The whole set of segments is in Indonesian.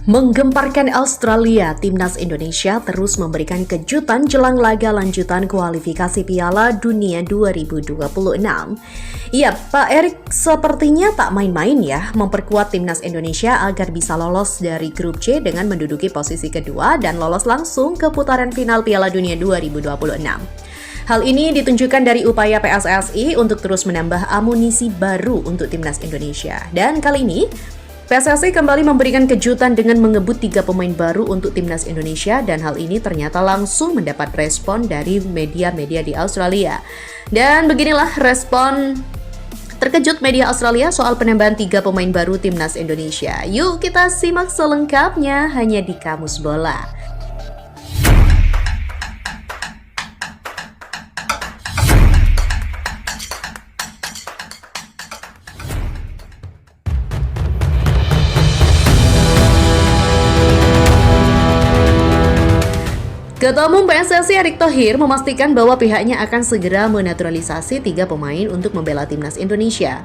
Menggemparkan Australia, timnas Indonesia terus memberikan kejutan jelang laga lanjutan kualifikasi Piala Dunia 2026. Ya, Pak Erik sepertinya tak main-main ya memperkuat timnas Indonesia agar bisa lolos dari grup C dengan menduduki posisi kedua dan lolos langsung ke putaran final Piala Dunia 2026. Hal ini ditunjukkan dari upaya PSSI untuk terus menambah amunisi baru untuk timnas Indonesia. Dan kali ini, PSSI kembali memberikan kejutan dengan mengebut 3 pemain baru untuk timnas Indonesia dan hal ini ternyata langsung mendapat respon dari media-media di Australia. Dan beginilah respon terkejut media Australia soal penambahan 3 pemain baru timnas Indonesia. Yuk kita simak selengkapnya hanya di Kamus Bola. Ketua Umum PSSI Erick Thohir memastikan bahwa pihaknya akan segera menaturalisasi 3 pemain untuk membela timnas Indonesia.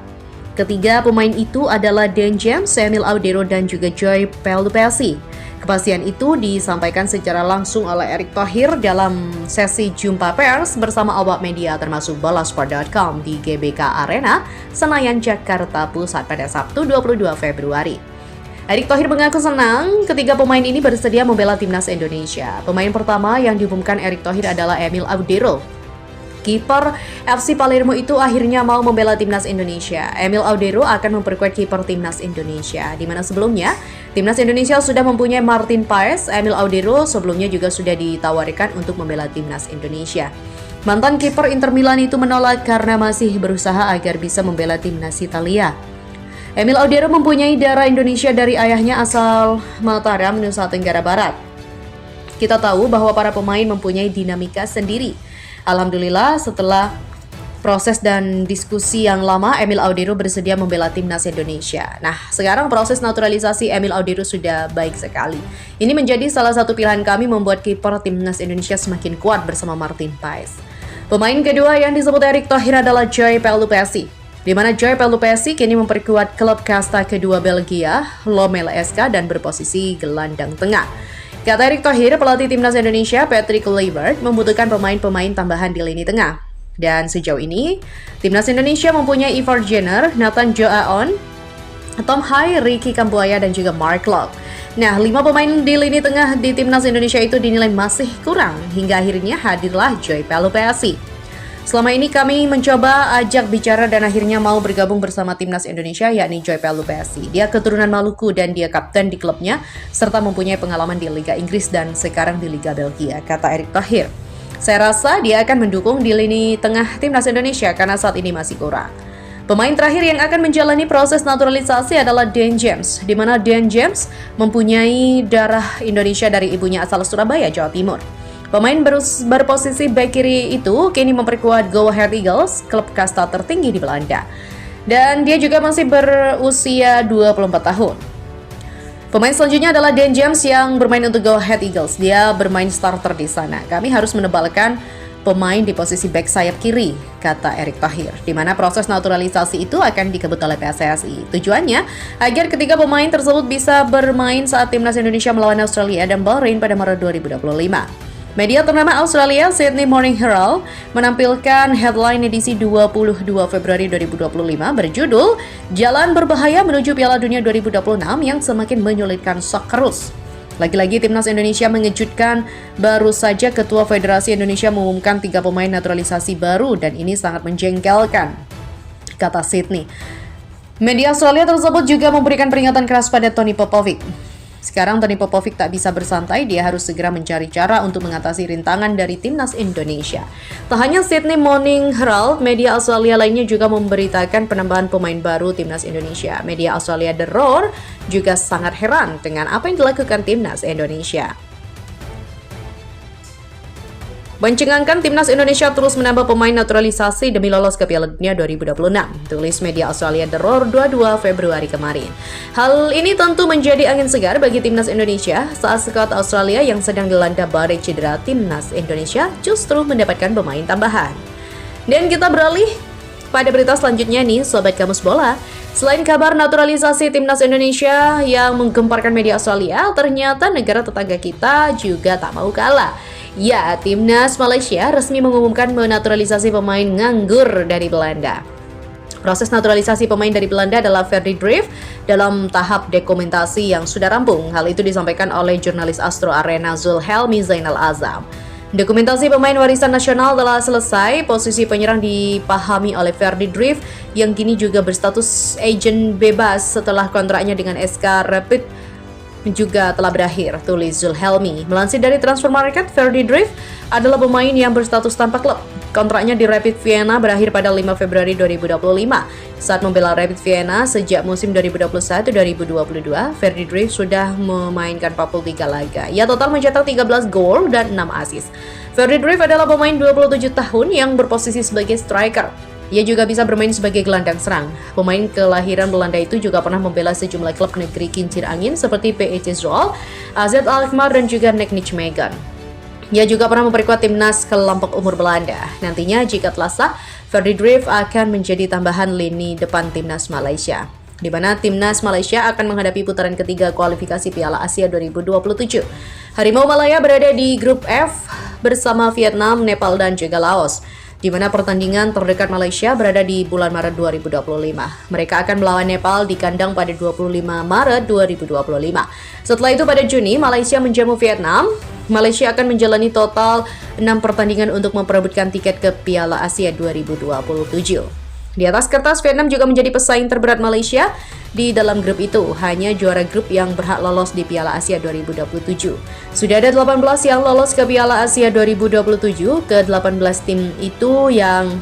Ketiga pemain itu adalah Dan James, Emil Audero, dan juga Joy Pelupessy. Kepastian itu disampaikan secara langsung oleh Erick Thohir dalam sesi jumpa pers bersama awak media termasuk Bolasport.com di GBK Arena, Senayan, Jakarta Pusat pada Sabtu 22 Februari. Erick Thohir mengaku senang ketiga pemain ini bersedia membela timnas Indonesia. Pemain pertama yang diumumkan Erick Thohir adalah Emil Audero. Kiper FC Palermo itu akhirnya mau membela timnas Indonesia. Emil Audero akan memperkuat kiper timnas Indonesia, di mana sebelumnya timnas Indonesia sudah mempunyai Martin Paes. Emil Audero sebelumnya juga sudah ditawarkan untuk membela timnas Indonesia. Mantan kiper Inter Milan itu menolak karena masih berusaha agar bisa membela timnas Italia. Emil Audero mempunyai darah Indonesia dari ayahnya asal Mataram, Nusa Tenggara Barat. Kita tahu bahwa para pemain mempunyai dinamika sendiri. Alhamdulillah setelah proses dan diskusi yang lama, Emil Audero bersedia membela timnas Indonesia. Nah, sekarang proses naturalisasi Emil Audero sudah baik sekali. Ini menjadi salah satu pilihan kami membuat kiper timnas Indonesia semakin kuat bersama Martin Paes. Pemain kedua yang disebut Erick Thohir adalah Joy Pelupessy, di mana Joy Pelupessy kini memperkuat klub kasta kedua Belgia, Lommel SK, dan berposisi gelandang tengah. Kata Erick Thohir, pelatih timnas Indonesia Patrick Kluivert membutuhkan pemain-pemain tambahan di lini tengah. Dan sejauh ini, timnas Indonesia mempunyai Ivar Jenner, Nathan Joaon, Tom Hai, Ricky Kambuaya, dan juga Mark Locke. Nah, 5 pemain di lini tengah di timnas Indonesia itu dinilai masih kurang, hingga akhirnya hadirlah Joy Pelupessy. Selama ini kami mencoba ajak bicara dan akhirnya mau bergabung bersama timnas Indonesia, yakni Joy Pelupessy. Dia keturunan Maluku dan dia kapten di klubnya, serta mempunyai pengalaman di Liga Inggris dan sekarang di Liga Belgia, kata Erick Thohir. Saya rasa dia akan mendukung di lini tengah timnas Indonesia karena saat ini masih kurang. Pemain terakhir yang akan menjalani proses naturalisasi adalah Dan James, di mana Dan James mempunyai darah Indonesia dari ibunya asal Surabaya, Jawa Timur. Pemain berposisi bek kiri itu kini memperkuat Go Ahead Eagles, klub kasta tertinggi di Belanda. Dan dia juga masih berusia 24 tahun. Pemain selanjutnya adalah Dan James yang bermain untuk Go Ahead Eagles. Dia bermain starter di sana. Kami harus menebalkan pemain di posisi bek sayap kiri, kata Erick Thohir, di mana proses naturalisasi itu akan dikebut oleh PSSI. Tujuannya agar ketiga pemain tersebut bisa bermain saat timnas Indonesia melawan Australia dan Bahrain pada Maret 2025. Media ternama Australia, Sydney Morning Herald, menampilkan headline edisi 22 Februari 2025 berjudul Jalan Berbahaya Menuju Piala Dunia 2026 yang semakin menyulitkan Socceroos. Lagi-lagi timnas Indonesia mengejutkan, baru saja Ketua Federasi Indonesia mengumumkan 3 pemain naturalisasi baru dan ini sangat menjengkelkan, kata Sydney. Media Australia tersebut juga memberikan peringatan keras pada Tony Popovic. Sekarang Tony Popovic tak bisa bersantai, dia harus segera mencari cara untuk mengatasi rintangan dari timnas Indonesia. Tak hanya Sydney Morning Herald, media Australia lainnya juga memberitakan penambahan pemain baru timnas Indonesia. Media Australia The Roar juga sangat heran dengan apa yang dilakukan timnas Indonesia. Mencengangkan, timnas Indonesia terus menambah pemain naturalisasi demi lolos ke Piala Dunia 2026, tulis media Australia The Roar 22 Februari kemarin. Hal ini tentu menjadi angin segar bagi timnas Indonesia saat skuad Australia yang sedang dilanda badai cedera timnas Indonesia justru mendapatkan pemain tambahan. Dan kita beralih pada berita selanjutnya nih, Sobat Kamus Bola. Selain kabar naturalisasi timnas Indonesia yang menggemparkan media Australia, ternyata negara tetangga kita juga tak mau kalah. Ya, timnas Malaysia resmi mengumumkan menaturalisasi pemain nganggur dari Belanda. Proses naturalisasi pemain dari Belanda adalah Ferdy Drift dalam tahap dokumentasi yang sudah rampung. Hal itu disampaikan oleh jurnalis Astro Arena Zulhelmi Zainal Azam. Dokumentasi pemain warisan nasional telah selesai. Posisi penyerang dipahami oleh Ferdy Drift yang kini juga berstatus agent bebas setelah kontraknya dengan SK Rapid juga telah berakhir, tulis Zulhelmi. Melansir dari Transfer Market, Ferdy Drift adalah pemain yang berstatus tanpa klub. Kontraknya di Rapid Vienna berakhir pada 5 Februari 2025. Saat membela Rapid Vienna sejak musim 2021-2022, Ferdy Drift sudah memainkan 43 laga. Ia total mencetak 13 gol dan 6 assist. Ferdy Drift adalah pemain 27 tahun yang berposisi sebagai striker. Ia juga bisa bermain sebagai gelandang serang. Pemain kelahiran Belanda itu juga pernah membela sejumlah klub negeri kincir angin seperti PEC Zwolle, AZ Alkmaar, dan juga NEC Nijmegen. Ia juga pernah memperkuat timnas kelompok umur Belanda. Nantinya jika telah sah, Ferdy Drift akan menjadi tambahan lini depan timnas Malaysia, di mana timnas Malaysia akan menghadapi putaran ketiga kualifikasi Piala Asia 2027. Harimau Malaya berada di grup F bersama Vietnam, Nepal, dan juga Laos, di mana pertandingan terdekat Malaysia berada di bulan Maret 2025. Mereka akan melawan Nepal di kandang pada 25 Maret 2025. Setelah itu pada Juni, Malaysia menjamu Vietnam. Malaysia akan menjalani total 6 pertandingan untuk memperebutkan tiket ke Piala Asia 2027. Di atas kertas, Vietnam juga menjadi pesaing terberat Malaysia di dalam grup itu. Hanya juara grup yang berhak lolos di Piala Asia 2027. Sudah ada 18 yang lolos ke Piala Asia 2027. Ke-18 tim itu yang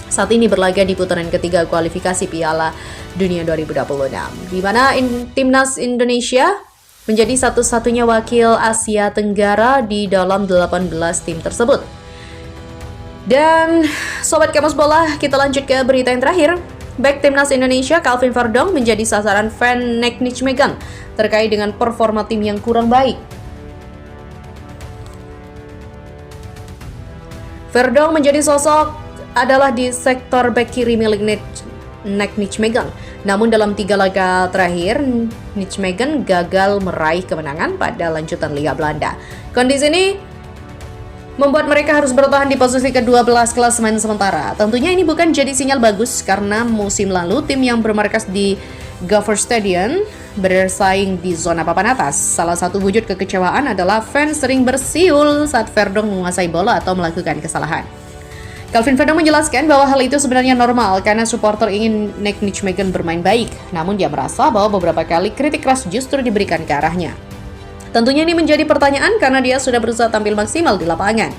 saat ini berlaga di putaran ketiga kualifikasi Piala Dunia 2026. Di mana timnas Indonesia menjadi satu-satunya wakil Asia Tenggara di dalam 18 tim tersebut. Dan Sobat Kamus Bola, kita lanjut ke berita yang terakhir. Bek timnas Indonesia Calvin Verdong menjadi sasaran fan NEC Nijmegen terkait dengan performa tim yang kurang baik. Verdong menjadi sosok adalah di sektor bek kiri milik NEC Nijmegen. Namun dalam 3 laga terakhir, Nijmegen gagal meraih kemenangan pada lanjutan Liga Belanda. Kondisi ini membuat mereka harus bertahan di posisi ke-12 klasemen sementara. Tentunya ini bukan jadi sinyal bagus karena musim lalu tim yang bermarkas di Gopher Stadium bersaing di zona papan atas. Salah satu wujud kekecewaan adalah fans sering bersiul saat Verdong menguasai bola atau melakukan kesalahan. Calvin Verdong menjelaskan bahwa hal itu sebenarnya normal karena supporter ingin NEC Nijmegen bermain baik. Namun dia merasa bahwa beberapa kali kritik keras justru diberikan ke arahnya. Tentunya ini menjadi pertanyaan karena dia sudah berusaha tampil maksimal di lapangan.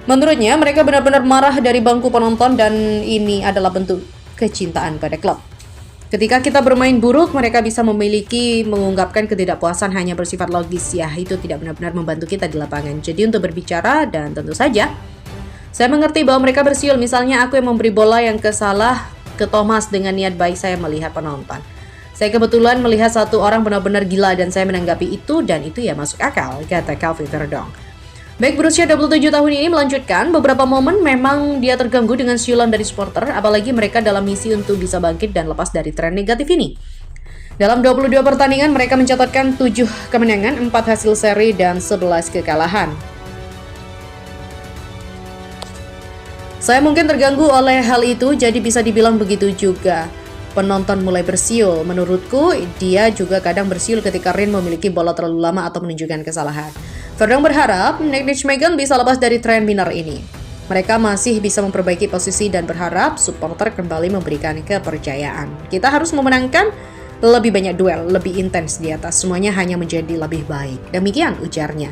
Menurutnya, mereka benar-benar marah dari bangku penonton dan ini adalah bentuk kecintaan pada klub. Ketika kita bermain buruk, mereka bisa mengungkapkan ketidakpuasan hanya bersifat logis. Ya, itu tidak benar-benar membantu kita di lapangan. Jadi untuk berbicara dan tentu saja, saya mengerti bahwa mereka bersiul. Misalnya aku yang memberi bola yang kesalah ke Thomas dengan niat baik saya melihat penonton. Saya kebetulan melihat satu orang benar-benar gila dan saya menanggapi itu dan itu ya masuk akal, kata Calvin Verdong. Bek berusia 27 tahun ini melanjutkan beberapa momen memang dia terganggu dengan siulan dari supporter, apalagi mereka dalam misi untuk bisa bangkit dan lepas dari tren negatif ini. Dalam 22 pertandingan mereka mencatatkan 7 kemenangan, 4 hasil seri dan 11 kekalahan. Saya mungkin terganggu oleh hal itu, jadi bisa dibilang begitu juga. Penonton mulai bersiul. Menurutku, dia juga kadang bersiul ketika Rin memiliki bola terlalu lama atau menunjukkan kesalahan. Verdong berharap NEC Nijmegen bisa lepas dari tren minor ini. Mereka masih bisa memperbaiki posisi dan berharap supporter kembali memberikan kepercayaan. Kita harus memenangkan lebih banyak duel, lebih intens di atas. Semuanya hanya menjadi lebih baik. Demikian ujarnya.